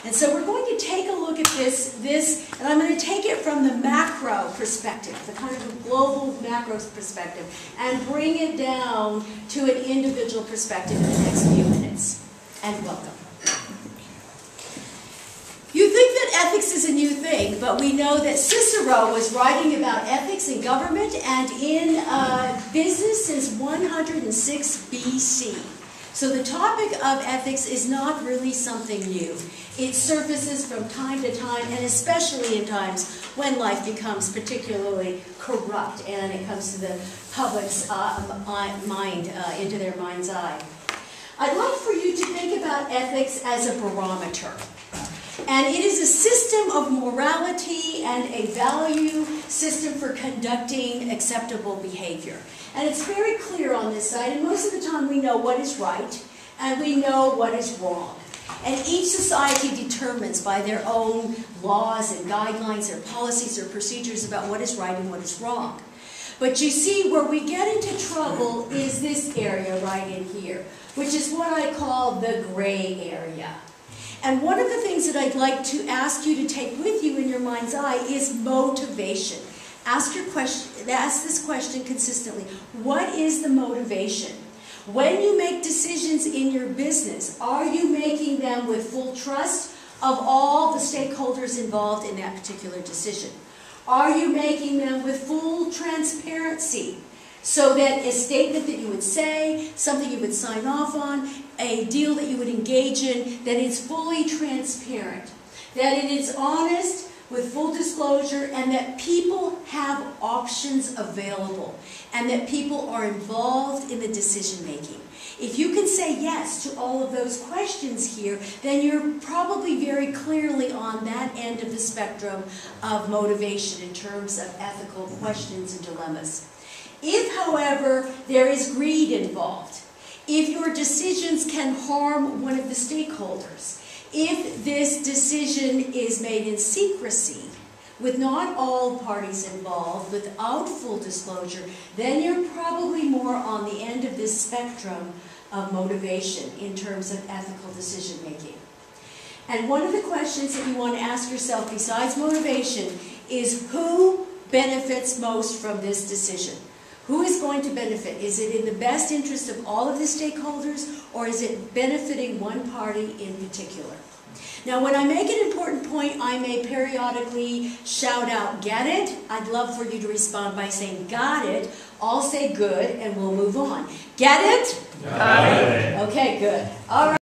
And so we're going to take a look at this, and I'm going to take it from the macro perspective, the kind of global macro perspective, and bring it down to an individual perspective in the next few minutes. And welcome. You think that ethics is a new thing, but we know that Cicero was writing about ethics in government and in business since 106 BC. So the topic of ethics is not really something new. It surfaces from time to time, and especially in times when life becomes particularly corrupt and it comes to the public's mind, into their mind's eye. I'd like for you to think about ethics as a barometer. And it is a system of morality and a value system for conducting acceptable behavior. And it's very clear on this side, and most of the time we know what is right and we know what is wrong. And each society determines by their own laws and guidelines or policies or procedures about what is right and what is wrong. But you see, where we get into trouble is this area right in here, which is what I call the gray area. And one of the things that I'd like to ask you to take with you in your mind's eye is motivation. Ask this question consistently. What is the motivation? When you make decisions in your business, are you making them with full trust of all the stakeholders involved in that particular decision? Are you making them with full transparency? So that a statement that you would say, something you would sign off on, a deal that you would engage in, that is fully transparent, that it is honest with full disclosure, and that people have options available, and that people are involved in the decision making. If you can say yes to all of those questions here, then you're probably very clearly on that end of the spectrum of motivation in terms of ethical questions and dilemmas. If, however, there is greed involved, if your decisions can harm one of the stakeholders, if this decision is made in secrecy, with not all parties involved, without full disclosure, then you're probably more on the end of this spectrum of motivation in terms of ethical decision making. And one of the questions that you want to ask yourself besides motivation is who benefits most from this decision? Who is going to benefit? Is it in the best interest of all of the stakeholders, or is it benefiting one party in particular? Now, when I make an important point, I may periodically shout out, "Get it?" I'd love for you to respond by saying, "Got it." I'll say good, and we'll move on. Get it? Got it. Okay, good. All right.